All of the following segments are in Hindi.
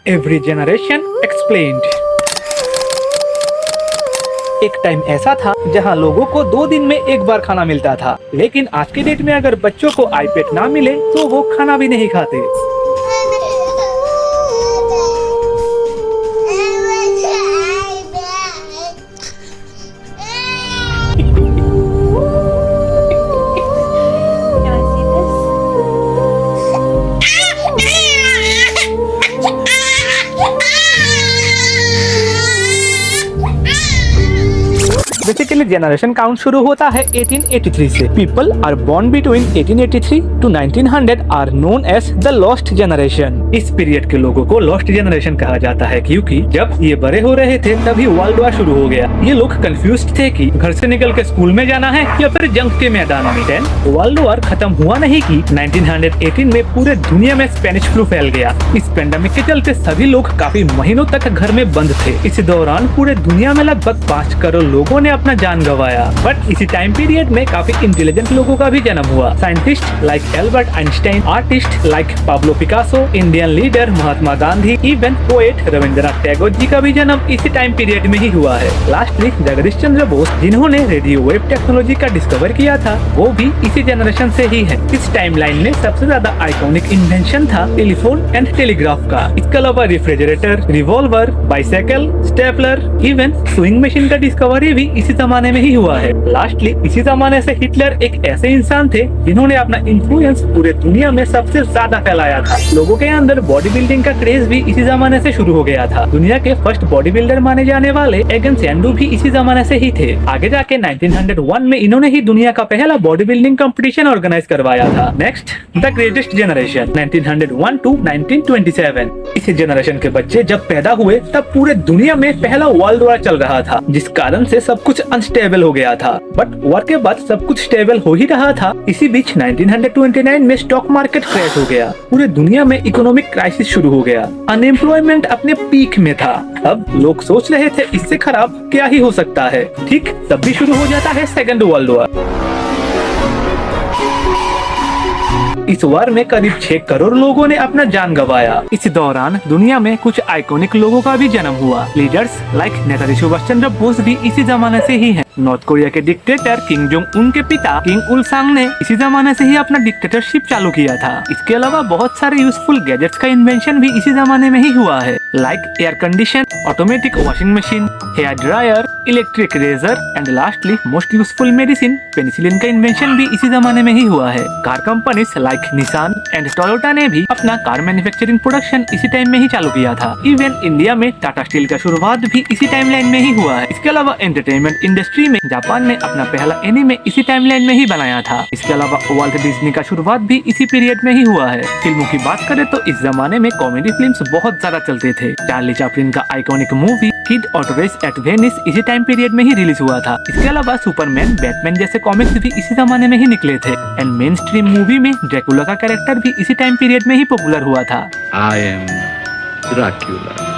Every generation explained. एक टाइम ऐसा था जहां लोगों को 2 दिन में एक बार खाना मिलता था, लेकिन आज के डेट में अगर बच्चों को आईपैड ना मिले तो वो खाना भी नहीं खाते। बेसिकली जनरेशन काउंट शुरू होता है 1883 से। People are born between 1883 to 1900 are known as the lost generation. इस पीरियड के लोगों को लॉस्ट जनरेशन कहा जाता है क्योंकि जब ये बड़े हो रहे थे तभी वर्ल्ड वॉर शुरू हो गया। ये लोग कंफ्यूज थे कि घर से निकल के स्कूल में जाना है या फिर जंग के मैदान में। वर्ल्ड वॉर खत्म हुआ नहीं कि 1918 में पूरे दुनिया में स्पेनिश फ्लू फैल गया। इस पेंडेमिक के चलते सभी लोग काफी महीनों तक घर में बंद थे। इस दौरान पूरे दुनिया में लगभग 5 करोड़ लोगों ने अपना जान गंवाया। बट इसी टाइम पीरियड में काफी इंटेलिजेंट लोगों का भी जन्म हुआ। Scientist like Albert Einstein, artist like Pablo Picasso, Indian leader Mahatma Gandhi, even poet Rabindranath Tagore ji का भी जन्म इसी टाइम पीरियड में ही हुआ है। लास्टली जगदीश चंद्र बोस, जिन्होंने रेडियो वेव टेक्नोलॉजी का डिस्कवर किया था, वो भी इसी जनरेशन से ही है। इस टाइमलाइन में सबसे ज्यादा आइकॉनिक इन्वेंशन था टेलीफोन एंड टेलीग्राफ का। इसके अलावा refrigerator, revolver, bicycle, stapler, even swing machine का डिस्कवरी भी इसी जमाने में ही हुआ है। लास्टली इसी जमाने से हिटलर एक ऐसे इंसान थे जिन्होंने अपना इन्फ्लुएंस पूरे दुनिया में सबसे ज्यादा फैलाया था। लोगों के अंदर बॉडी बिल्डिंग का क्रेज भी इसी जमाने से शुरू हो गया था। दुनिया के फर्स्ट बॉडी बिल्डर माने जाने वाले एगन सैंडू भी इसी जमाने से ही थे। आगे जाके 1901 में इन्होंने ही दुनिया का पहला बॉडी बिल्डिंग कंपटीशन ऑर्गेनाइज करवाया था। Next the greatest generation 1901 to 1927। इस जनरेशन के बच्चे जब पैदा हुए तब पूरे दुनिया में पहला वर्ल्ड वॉर चल रहा था, जिस कारण से सब कुछ अनस्टेबल हो गया था। बट वॉर के बाद सब कुछ स्टेबल हो ही रहा था। इसी बीच 1929 में स्टॉक मार्केट क्रैश हो गया। पूरे दुनिया में इकोनॉमिक क्राइसिस शुरू हो गया। अनएम्प्लॉयमेंट अपने पीक में था। अब लोग सोच रहे थे इससे खराब क्या ही हो सकता है। ठीक तब भी शुरू हो जाता है सेकेंड वर्ल्ड वॉर। इस वार में करीब 6 करोड़ लोगों ने अपना जान गंवाया। इस दौरान दुनिया में कुछ आइकॉनिक लोगों का भी जन्म हुआ। लीडर्स लाइक नेताजी सुभाष चंद्र बोस भी इसी जमाने से ही हैं। नॉर्थ कोरिया के डिक्टेटर किम जोंग उन के पिता किंग उल सांग ने इसी जमाने से ही अपना डिक्टेटरशिप चालू किया था। इसके अलावा बहुत सारे यूजफुल गैजेट्स का इन्वेंशन भी इसी जमाने में ही हुआ है, like air condition, automatic washing machine, hair dryer, electric razor and lastly most useful medicine penicillin का इन्वेंशन भी इसी जमाने में ही हुआ है। Car companies like Nissan and Toyota ने भी अपना कार मैन्युफैक्चरिंग प्रोडक्शन इसी टाइम में ही चालू किया था। इवन इंडिया में टाटा स्टील का शुरुआत भी इसी टाइमलाइन में ही हुआ है। इसके अलावा एंटरटेनमेंट इंडस्ट्री में जापान ने अपना पहला एनीमे इसी टाइमलाइन में ही बनाया था। इसके अलावा वाल्ट डिज्नी का शुरुआत भी इसी पीरियड में ही हुआ है। फिल्मों की बात करें तो इस जमाने में कॉमेडी फिल्म्स बहुत ज्यादा चलते थे। चार्ली चैपलिन का iconic movie kid auto race at Venice इसी टाइम पीरियड में ही रिलीज हुआ था। इसके अलावा सुपरमैन, बैटमैन जैसे कॉमिक्स भी इसी जमाने में ही निकले थे। एंड मेन स्ट्रीम मूवी में ड्रैकुला का कैरेक्टर भी इसी टाइम पीरियड में ही पॉपुलर हुआ था। I am Dracula.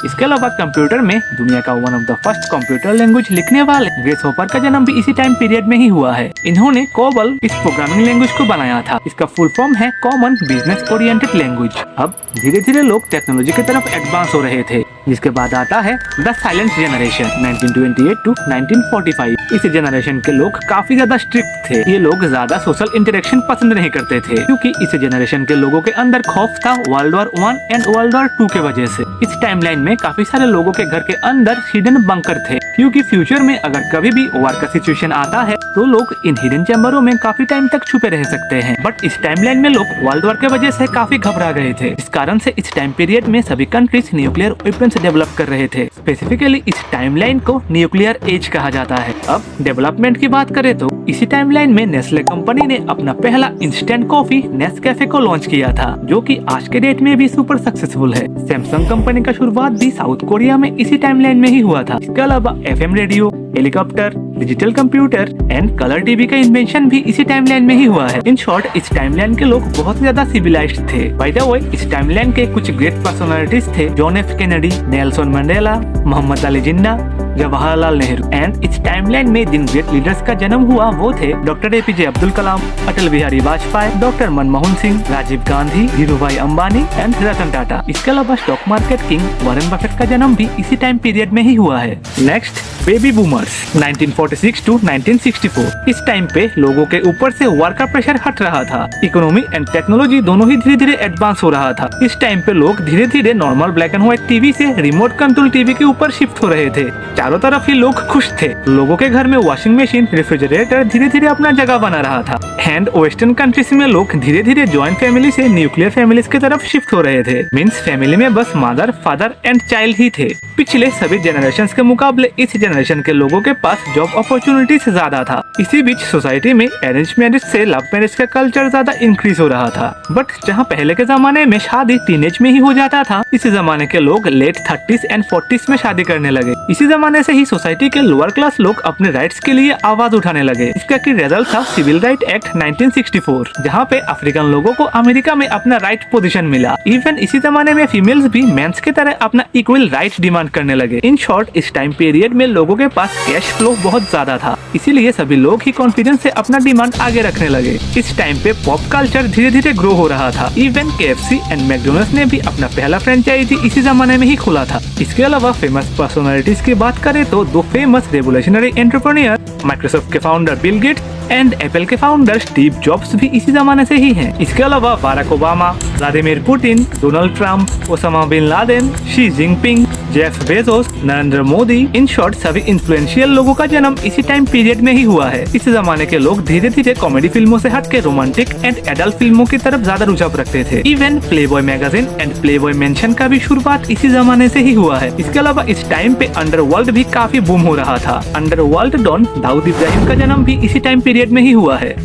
इसके अलावा कंप्यूटर में दुनिया का one of the first computer language लिखने वाले ग्रेस होपर का जन्म भी इसी टाइम पीरियड में ही हुआ है। इन्होंने कोबल इस प्रोग्रामिंग लैंग्वेज को बनाया था। इसका फुल फॉर्म है कॉमन बिजनेस ओरिएंटेड लैंग्वेज। अब धीरे धीरे लोग टेक्नोलॉजी की तरफ एडवांस हो रहे थे। जिसके बाद आता है द साइलेंट जनरेशन 1928 टू 1945। इस जनरेशन के लोग काफी ज्यादा स्ट्रिक्ट थे। ये लोग ज्यादा सोशल इंटरेक्शन पसंद नहीं करते थे क्योंकि इस जनरेशन के लोगों के अंदर खौफ था world war 1 and world war 2 के वजह से। इस टाइमलाइन में काफी सारे लोगों के घर के अंदर हिडन बंकर थे क्योंकि फ्यूचर में अगर कभी भी वॉर का सिचुएशन आता है तो लोग इन हिडन चैम्बरों में काफी टाइम तक छुपे रह सकते हैं। बट इस टाइमलाइन में लोग वर्ल्ड वॉर के वजह से काफी घबरा गए थे। इस कारण से इस टाइम पीरियड में सभी कंट्रीज न्यूक्लियर वेपन्स डेवलप कर रहे थे। स्पेसिफिकली इस टाइमलाइन को न्यूक्लियर एज कहा जाता है। अब डेवलपमेंट की बात करें तो इसी टाइमलाइन में नेस्ले कंपनी ने अपना पहला इंस्टेंट कॉफी नेस्कैफे को लॉन्च किया था, जो कि आज के डेट में भी सुपर सक्सेसफुल है। सैमसंग कंपनी का शुरुआत भी साउथ कोरिया में इसी टाइमलाइन में ही हुआ था। इसके अलावा FM radio, helicopter, digital computer and colour TV का इन्वेंशन भी इसी टाइमलाइन में ही हुआ है। इन शॉर्ट इस टाइमलाइन के लोग बहुत ज्यादा सिविलाइज्ड थे। बाय द वे इस टाइमलाइन के कुछ ग्रेट पर्सनालिटीज थे John F Kennedy, Nelson Mandela, Mohammad Ali Jinnah, Jawaharlal Nehru. And इस टाइमलाइन में जिन ग्रेट लीडर्स का जन्म हुआ वो थे doctor APJ Abdul Kalam, Atal Bihari Vajpayee, doctor Manmohan Singh, Rajiv Gandhi, Dhirubhai Ambani and Ratan Tata. इसके अलावा stock market king Warren Buffett का जन्म भी इसी टाइम पीरियड में ही हुआ है। Next, baby boomers 1946 to 1964। इस टाइम पे लोगों के ऊपर से वार का प्रेशर हट रहा था। इकोनॉमी एंड टेक्नोलॉजी दोनों ही धीरे धीरे एडवांस हो रहा था। इस टाइम पे लोग धीरे धीरे normal black and white TV से रिमोट कंट्रोल टीवी के ऊपर शिफ्ट हो रहे थे। चारों तरफ ही लोग खुश थे। लोगों के घर में वॉशिंग मशीन, रेफ्रिजरेटर धीरे धीरे अपना जगह बना रहा था। एंड वेस्टर्न कंट्रीज में लोग धीरे धीरे जॉइंट फैमिली से न्यूक्लियर फैमिलीज की तरफ शिफ्ट हो रहे थे। मीन्स फैमिली में बस मदर, फादर एंड चाइल्ड ही थे। पिछले सभी जनरेशन के मुकाबले इस जनरेशन के लोगों के पास जॉब अपॉर्चुनिटीज ज्यादा था। इसी बीच सोसाइटी में अरेंज मैरिज से लव मैरिज का कल्चर ज्यादा इंक्रीज हो रहा था। बट जहाँ पहले के जमाने में शादी टीनेज में ही हो जाता था, इस जमाने के लोग लेट 30s एंड 40s में शादी करने लगे। इसी जमाने से ही सोसाइटी के लोअर क्लास लोग अपने राइट्स के लिए आवाज उठाने लगे। इसका की रिजल्ट था सिविल राइट एक्ट 1964, जहाँ पे अफ्रीकन लोगों को अमेरिका में अपना राइट पोजीशन मिला। इवन इसी जमाने में फीमेल्स भी मेंस की तरह अपना इक्वल राइट डिमांड करने लगे। इन शॉर्ट, इस टाइम पीरियड में लोगों के पास कैश फ्लो बहुत ज्यादा था, इसीलिए सभी लोग ही कॉन्फिडेंस से अपना डिमांड आगे रखने लगे। इस टाइम पे पॉप कल्चर धीरे धीरे ग्रो हो रहा था। इवन KFC एंड मैकडोनल्ड्स ने भी अपना पहला फ्रेंचाइजी इसी जमाने में ही खोला था। इसके अलावा फेमस पर्सनालिटीज की बात करें तो दो फेमस रेवोल्यूशनरी एंटरप्रेन्योर, माइक्रोसॉफ्ट के founder Bill Gates and Apple के फाउंडर स्टीव जॉब्स भी इसी जमाने से ही हैं। इसके अलावा Barack Obama, Vladimir Putin, Donald Trump, Osama bin Laden, Xi Jinping, Jeff Bezos, Narendra Modi, in short सभी इन्फ्लुएंशियल लोगों का जन्म इसी टाइम पीरियड में ही हुआ है। इस जमाने के लोग धीरे धीरे कॉमेडी फिल्मों से हटके रोमांटिक एंड एडल्ट फिल्मों की तरफ ज्यादा रुझाव रखते थे। Even Playboy magazine and Playboy mention का भी शुरुआत इसी जमाने से ही हुआ है। इसके अलावा इस टाइम पे अंडरवर्ल्ड भी काफी बूम हो रहा था। अंडरवर्ल्ड डॉन दाऊद इब्राहिम का जन्म भी इसी टाइम पीरियड में ही हुआ है।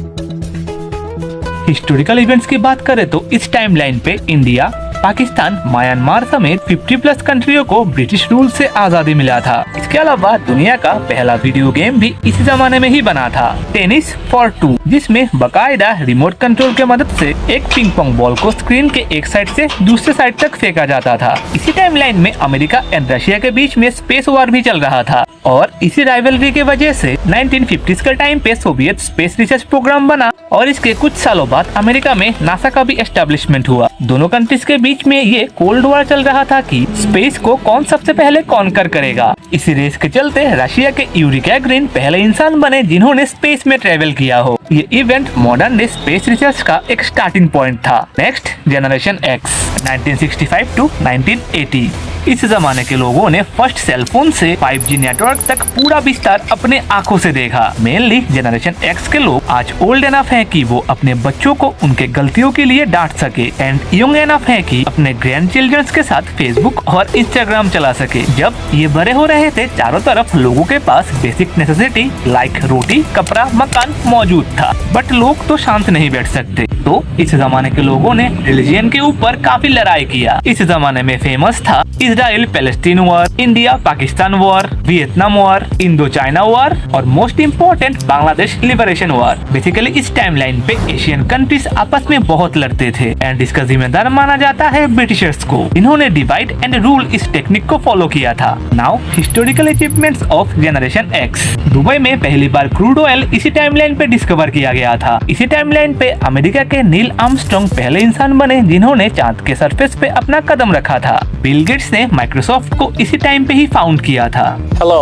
हिस्टोरिकल इवेंट्स की बात करें तो इस टाइमलाइन पे इंडिया, पाकिस्तान, म्यांमार समेत 50+ कंट्रियों को ब्रिटिश रूल से आजादी मिला था। इसके अलावा दुनिया का पहला वीडियो गेम भी इसी जमाने में ही बना था, टेनिस फॉर टू, जिसमें बकायदा रिमोट कंट्रोल के मदद से एक पिंग पोंग बॉल को स्क्रीन के एक साइड से दूसरे साइड तक फेंका जाता था। इसी टाइमलाइन में अमेरिका एंड रशिया के बीच में स्पेस वॉर भी चल रहा था और इसी राइवलरी के वजह से 1950s के टाइम पे सोवियत स्पेस रिसर्च प्रोग्राम बना और इसके कुछ सालों बाद अमेरिका में नासा का भी एस्टेब्लिशमेंट हुआ। दोनों कंट्रीज के बीच में ये कोल्ड वॉर चल रहा था कि स्पेस को कौन सबसे पहले कॉन्कर करेगा। इसी रेस के चलते रशिया के यूरी गैगरिन पहले इंसान बने जिन्होंने स्पेस में ट्रेवल किया हो। ये event modern day space research का एक स्टार्टिंग पॉइंट था। Next, generation X 1965 to 1980। इस जमाने के लोगों ने फर्स्ट सेलफोन से 5G नेटवर्क तक पूरा विस्तार अपने आंखों से देखा। मेनली जनरेशन एक्स के लोग आज ओल्ड एनफ हैं कि वो अपने बच्चों को उनके गलतियों के लिए डांट सके एंड यंग एनफ हैं कि अपने ग्रैंड चिल्ड्रंस के साथ फेसबुक और इंस्टाग्राम चला सके। जब ये बड़े हो रहे थे, चारों तरफ लोगों के पास बेसिक नेसेसिटी लाइक रोटी, कपड़ा, मकान मौजूद था, बट लोग तो शांत नहीं बैठ सकते। तो इस जमाने के लोगों ने रिलीजन के ऊपर काफी लड़ाई किया। इस जमाने में फेमस था Israel Palestine war, India Pakistan war, Vietnam war, Indo China war और most important Bangladesh liberation war. Basically इस टाइमलाइन पे एशियन कंट्रीज आपस में बहुत लड़ते थे एंड इसका जिम्मेदार माना जाता है ब्रिटिशर्स को, जिन्होंने डिवाइड एंड रूल इस टेक्निक को फॉलो किया था। Now historical achievements of generation x. Dubai में पहली बार क्रूड ऑयल इसी टाइमलाइन पे डिस्कवर किया गया था। इसी टाइमलाइन पे अमेरिका के नील आर्मस्ट्रांग पहले इंसान बने जिन्होंने चांद के सरफेस पे अपना कदम रखा था। बिल गेट्स ने माइक्रोसॉफ्ट को इसी टाइम पे ही फाउंड किया था। Hello,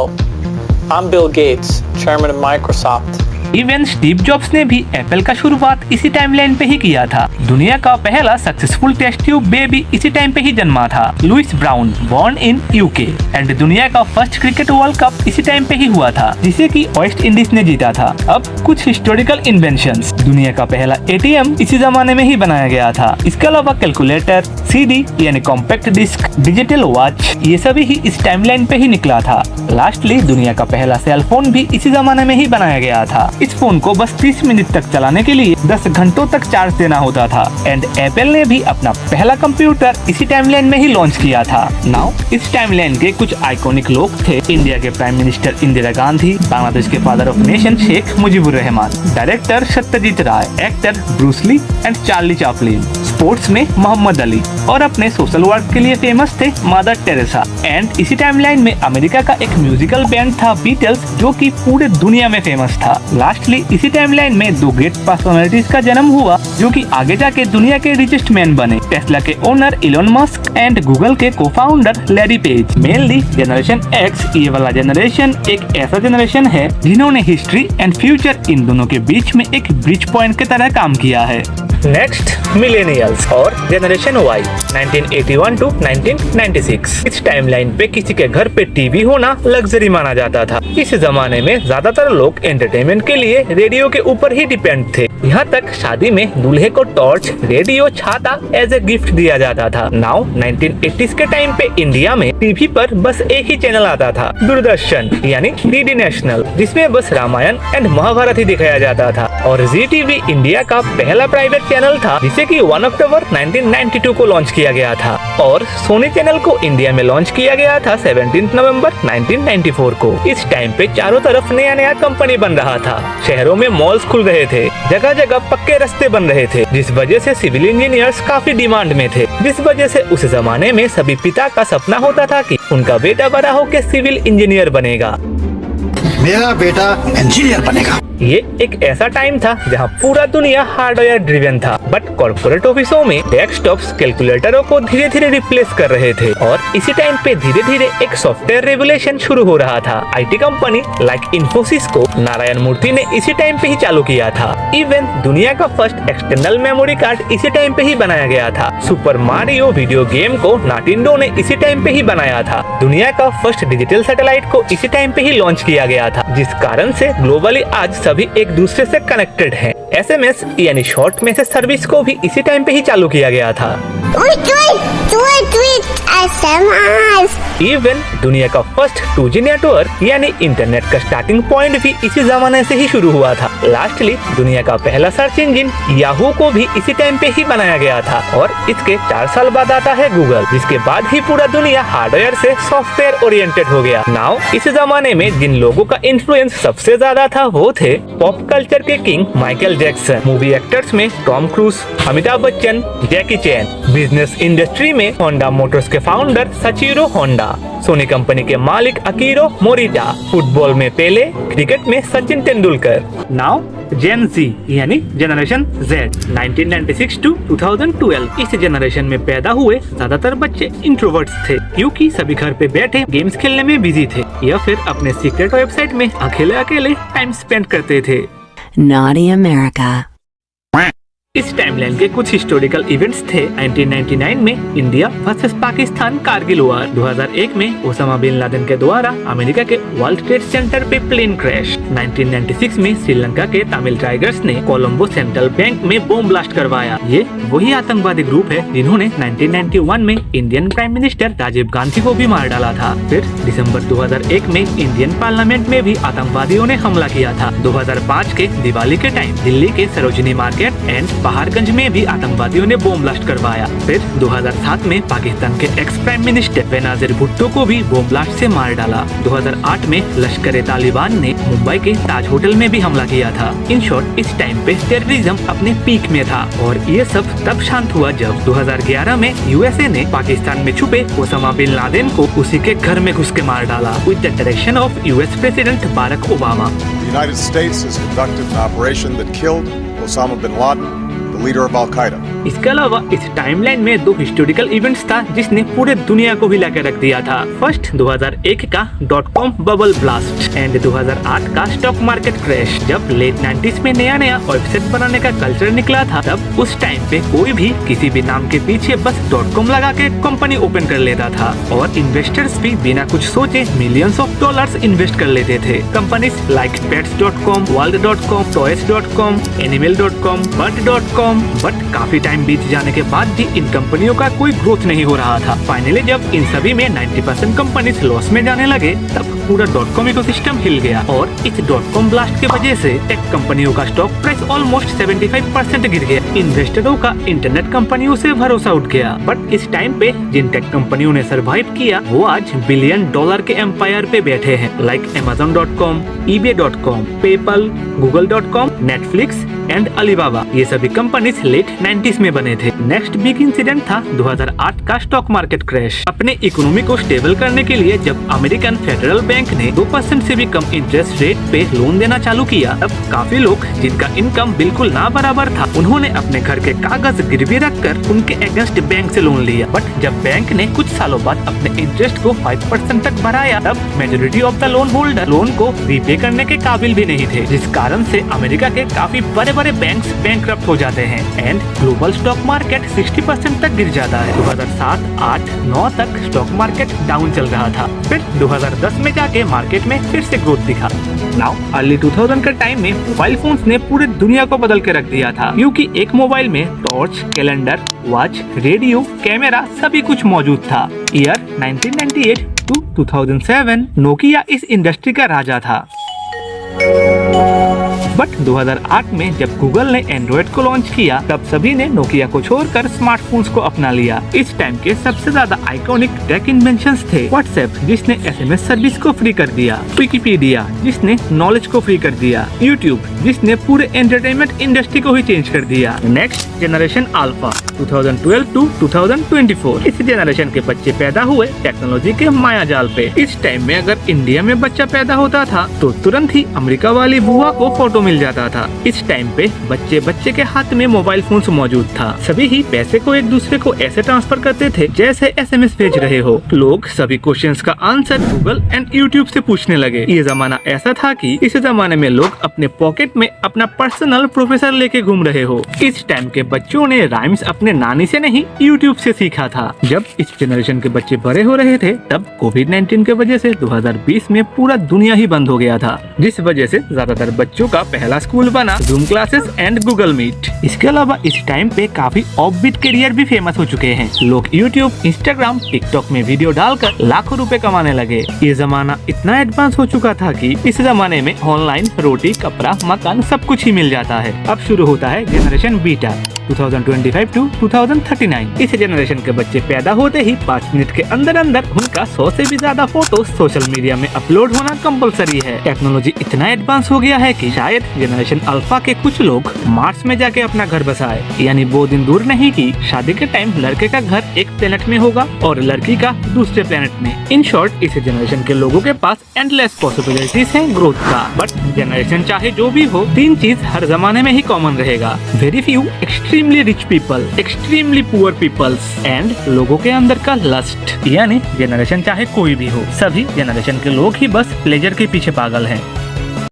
I'm Bill Gates, Chairman of Microsoft. Even Steve jobs ने भी एप्पल का शुरुआत इसी टाइमलाइन पे ही किया था। दुनिया का पहला सक्सेसफुल टेस्ट ट्यूब बेबी इसी टाइम पे ही जन्मा था, Louise Brown, born in UK. And दुनिया का फर्स्ट क्रिकेट वर्ल्ड कप इसी टाइम पे ही हुआ था, जिसे कि वेस्ट इंडीज ने जीता था। अब कुछ हिस्टोरिकल इन्वेंशंस। दुनिया का पहला एटीएम इसी जमाने में ही बनाया गया था। इसके अलावा कैलकुलेटर, सीडी यानी कॉम्पैक्ट डिस्क, डिजिटल वॉच, ये सभी ही इस टाइमलाइन पे ही निकला था। लास्टली दुनिया का पहला सेल फोन भी इसी जमाने में ही बनाया गया था। इस फोन को बस 30 मिनट तक चलाने के लिए 10 घंटों तक चार्ज देना होता था। एंड एप्पल ने भी अपना पहला कंप्यूटर इसी टाइमलाइन में ही लॉन्च किया था। नाउ इस टाइमलाइन के कुछ आइकॉनिक लोग थे, इंडिया के प्राइम मिनिस्टर इंदिरा गांधी, बांग्लादेश के father of nation Sheikh Mujibur Rahman, director Satyajit Ray, actor Bruce Lee and Charlie Chaplin, sports में मोहम्मद अली और अपने सोशल वर्क के लिए फेमस थे मदर टेरेसा। एंड इसी टाइमलाइन में अमेरिका का एक म्यूजिकल बैंड था बीटल्स, जो कि पूरे दुनिया में फेमस था। लास्टली इसी टाइमलाइन में दो ग्रेट पर्सनालिटीज का जन्म हुआ, जो कि आगे जाके दुनिया के रिचेस्ट मैन बने, टेस्ला के owner Elon Musk and Google के co-founder Larry Page. Mainly generation X, ये वाला जनरेशन एक ऐसा जनरेशन है जिन्होंने हिस्ट्री एंड फ्यूचर इन दोनों के बीच में एक ब्रिज पॉइंट की तरह काम किया है। नेक्स्ट मिलेनियल्स और जनरेशन वाई 1981 टू 1996। इस टाइमलाइन पे किसी के घर पे टीवी होना लग्जरी माना जाता था। इस जमाने में ज्यादातर लोग एंटरटेनमेंट के लिए रेडियो के ऊपर ही डिपेंड थे। यहाँ तक शादी में दूल्हे को टॉर्च, रेडियो, छाता एज ए गिफ्ट दिया जाता था। नाउ 1980s के टाइम पे इंडिया में टीवी पर बस एक ही चैनल आता था, दूरदर्शन यानी डीडी नेशनल, जिसमें बस रामायण एंड महाभारत ही दिखाया जाता था। और जी टीवी इंडिया का पहला प्राइवेट चैनल था, जिसे कि 1 अक्टूबर 1992 को लॉन्च किया गया था। और सोनी चैनल को इंडिया में लॉन्च किया गया था 17 नवंबर 1994 को। इस टाइम पे चारों तरफ नया नया कंपनी बन रहा था, शहरों में मॉल्स खुल रहे थे, जगह जगह पक्के रास्ते बन रहे थे, जिस वजह से सिविल इंजीनियर्स काफी डिमांड में थे। जिस वजह से उस जमाने में सभी पिता का सपना होता था कि उनका बेटा बड़ा होकर सिविल इंजीनियर बनेगा, मेरा बेटा इंजीनियर बनेगा। ये एक ऐसा टाइम था जहां पूरा दुनिया हार्डवेयर ड्रिवन था, बट कॉर्पोरेट ऑफिसों में डेस्कटॉप्स कैलकुलेटरों को धीरे धीरे रिप्लेस कर रहे थे। और इसी टाइम पे धीरे धीरे एक सॉफ्टवेयर रेवोल्यूशन शुरू हो रहा था। आईटी कंपनी लाइक इन्फोसिस को नारायण मूर्ति ने इसी टाइम पे ही चालू किया था। इवन दुनिया का फर्स्ट एक्सटर्नल मेमोरी कार्ड इसी टाइम पे ही बनाया गया था। सुपर मारियो वीडियो गेम को नाटिंडो ने इसी टाइम पे ही बनाया था। दुनिया का फर्स्ट डिजिटल सैटेलाइट को इसी टाइम पे ही लॉन्च किया गया था, जिस कारण से ग्लोबली आज सभी एक दूसरे से कनेक्टेड हैं। SMS यानी शॉर्ट मैसेज सर्विस को भी इसी टाइम पे ही चालू किया गया था। इवन दुनिया का फर्स्ट 2G नेटवर्क यानी इंटरनेट का स्टार्टिंग पॉइंट भी इसी जमाने से ही शुरू हुआ था। लास्टली दुनिया का पहला सर्च इंजन याहू को भी इसी टाइम पे ही बनाया गया था। और इसके 4 साल बाद आता है गूगल, जिसके बाद ही पूरा दुनिया हार्डवेयर से सॉफ्टवेयर ओरिएंटेड हो गया। नाउ इस जमाने में जिन लोगों का इन्फ्लुएंस सबसे ज्यादा था वो थे पॉप कल्चर के king Michael Jackson, movie actors में टॉम क्रूज, अमिताभ बच्चन, जैकी चैन, बिजनेस इंडस्ट्री में होंडा मोटर्स के फाउंडर सचिरो होंडा, सोनी कंपनी के मालिक अकीरो मोरिटा, फुटबॉल में पेले, क्रिकेट में सचिन तेंदुलकर। नाउ जेन जी यानी जनरेशन Z 1996 टू 2012। इस जनरेशन में पैदा हुए ज्यादातर बच्चे इंट्रोवर्ट्स थे, क्योंकि सभी घर पे बैठे गेम्स खेलने में बिजी थे या फिर अपने सीक्रेट वेबसाइट में अकेले अकेले टाइम स्पेंड करते थे। Naughty America. इस टाइमलाइन के कुछ हिस्टोरिकल इवेंट्स थे। 1999 में India versus Pakistan Kargil war. 2001 में ओसामा बिन लादेन के द्वारा अमेरिका के वर्ल्ड ट्रेड सेंटर पे प्लेन क्रैश। 1996 में श्रीलंका के तमिल टाइगर्स ने कोलंबो सेंट्रल बैंक में बॉम्ब ब्लास्ट करवाया। ये वही आतंकवादी ग्रुप है जिन्होंने 1991 में Indian prime minister Rajiv Gandhi को भी मार डाला था। फिर दिसंबर 2001 में इंडियन पार्लियामेंट में भी आतंकवादियों ने हमला किया था। 2005 के दिवाली के टाइम दिल्ली के सरोजिनी मार्केट एंड पहाड़गंज में भी आतंकवादियों ने बॉम्ब ब्लास्ट करवाया। फिर 2007 में पाकिस्तान के एक्स प्राइम मिनिस्टर बेनाजीर भुट्टो को भी बॉम्ब ब्लास्ट से मार डाला। 2008 में लश्कर तालिबान ने मुंबई के ताज होटल में भी हमला किया था। इन शॉर्ट इस टाइम पे टेररिज्म अपने पीक में था और ये सब तब शांत हुआ जब 2011 में यूएसए ने पाकिस्तान में छुपे ओसामा बिन लादेन को उसी के घर में घुस के मार डाला with the direction of US president Barack Obama. The United States has conducted an operation that killed Osama bin Laden, the leader of Al-Qaeda. इसके अलावा इस टाइमलाइन में दो हिस्टोरिकल इवेंट्स था जिसने पूरे दुनिया को हिला के रख दिया था। फर्स्ट 2001 का .com बबल ब्लास्ट एंड 2008 का स्टॉक मार्केट क्रैश। जब लेट 90s में नया नया वेबसाइट बनाने का कल्चर निकला था, तब उस टाइम पे कोई भी किसी भी नाम के पीछे बस .com लगा के कंपनी ओपन कर लेता था और इन्वेस्टर्स भी बिना कुछ सोचे मिलियंस ऑफ डॉलर्स इन्वेस्ट कर लेते थे। Companies like pets.com, world.com, toys.com, animal.com, bird.com, but काफी टाइम बीत जाने के बाद भी इन कंपनियों का कोई ग्रोथ नहीं हो रहा था। फाइनली जब इन सभी में 90% कंपनीज लॉस में जाने लगे, तब पूरा .com इकोसिस्टम हिल गया और इस .com ब्लास्ट के वजह से टेक कंपनियों का स्टॉक प्राइस ऑलमोस्ट 75% गिर गया। इन्वेस्टरों का इंटरनेट कंपनियों से भरोसा उठ गया। बट इस टाइम पे जिन टेक कंपनियों ने सरवाइव किया वो आज $बिलियन के एम्पायर पे बैठे हैं, like Amazon.com, eBay.com, PayPal, Google.com, Netflix and Alibaba. ये सभी कंपनीज लेट 90s में बने थे। नेक्स्ट बिग इंसिडेंट था 2008 का स्टॉक मार्केट क्रैश। अपने इकोनॉमी को स्टेबल करने के लिए जब अमेरिकन फेडरल बैंक ने 2% से भी कम इंटरेस्ट रेट पे लोन देना चालू किया, तब काफी लोग जिनका इनकम बिल्कुल ना बराबर था, उन्होंने अपने घर के कागज गिरवी रखकर उनके अगेंस्ट बैंक से लोन लिया। बट जब बैंक ने कुछ सालों बाद अपने इंटरेस्ट को 5% तक बढ़ाया, तब majority of the loan holder loan को रीपे करने के काबिल भी नहीं थे, जिस कारण से अमेरिका के काफी बड़े बड़े बैंक्स बैंकरप्ट हो जाते हैं एंड ग्लोबल स्टॉक मार्केट 60% तक गिर जाता है। 2007, 8, 9 तक स्टॉक मार्केट डाउन चल रहा था। फिर 2010 में जाके मार्केट में फिर से ग्रोथ दिखा। नाउ अर्ली 2000 के टाइम में मोबाइल फोन्स ने पूरे दुनिया को बदल के रख दिया था, क्योंकि एक मोबाइल में torch, calendar, watch, radio, camera सभी कुछ मौजूद था। ईयर 1998 to 2007 नोकिया इस इंडस्ट्री का राजा था। बट 2008 में जब गूगल ने एंड्रॉइड को लॉन्च किया, तब सभी ने नोकिया को छोड़कर स्मार्टफोन्स को अपना लिया। इस टाइम के सबसे ज्यादा आइकॉनिक टेक इन्वेंशंस थे व्हाट्सएप, जिसने एसएमएस सर्विस को फ्री कर दिया, विकिपीडिया जिसने नॉलेज को फ्री कर दिया, यूट्यूब जिसने पूरे एंटरटेनमेंट इंडस्ट्री को ही चेंज कर दिया। Next generation alpha 2012 to 2024। इस जनरेशन के बच्चे पैदा हुए टेक्नोलॉजी के माया जाल पे। इस टाइम में अगर इंडिया में बच्चा पैदा होता था तो तुरंत ही अमेरिका वाली बुआ को फोटो मिल जाता था। इस टाइम पे बच्चे के हाथ में मोबाइल फोन्स मौजूद था। सभी ही पैसे को एक दूसरे को ऐसे ट्रांसफर करते थे जैसे एसएमएस भेज रहे हो। लोग सभी क्वेश्चंस का आंसर गूगल एंड यूट्यूब से पूछने लगे। ये जमाना ऐसा था कि इस जमाने में लोग अपने पॉकेट में अपना पर्सनल प्रोफेसर लेके घूम रहे हो। इस टाइम के बच्चों ने राइम्स अपने नानी से नहीं यूट्यूब से सीखा था। जब इस जनरेशन के बच्चे बड़े हो रहे थे, तब कोविड-19 के वजह से 2020 में पूरा दुनिया ही बंद हो गया था, जिस वजह से ज्यादातर बच्चों का पहला स्कूल बना Zoom classes and Google Meet. इसके अलावा इस टाइम पे काफी ऑफबीट करियर भी फेमस हो चुके हैं। लोग यूट्यूब, इंस्टाग्राम, टिकटॉक में वीडियो डालकर लाखों रुपए कमाने लगे। ये जमाना इतना एडवांस हो चुका था कि इस जमाने में ऑनलाइन रोटी, कपड़ा, मकान सब कुछ ही मिल जाता है। अब शुरू होता है जनरेशन बीटा 2025 to 2039। इस जनरेशन के बच्चे पैदा होते ही 5 मिनट के अंदर अंदर उनका 100 से भी ज्यादा फोटो सोशल मीडिया में अपलोड होना कंपलसरी है। टेक्नोलॉजी इतना एडवांस हो गया है कि शायद जनरेशन अल्फा के कुछ लोग मार्स में जाके अपना घर बसाए। यानी वो दिन दूर नहीं कि शादी के टाइम लड़के का घर एक प्लेनेट में होगा और लड़की का दूसरे प्लेनेट में। इन शॉर्ट, इस जनरेशन के लोगों के पास एंडलेस पॉसिबिलिटीज हैं ग्रोथ का। बट जनरेशन चाहे जो भी हो, 3 चीज हर जमाने में ही कॉमन रहेगा: very few extremely rich people, extremely poor peoples and लोगों के अंदर का लस्ट। यानी जनरेशन चाहे कोई भी हो, सभी जनरेशन के लोग ही बस प्लेजर के पीछे पागल हैं।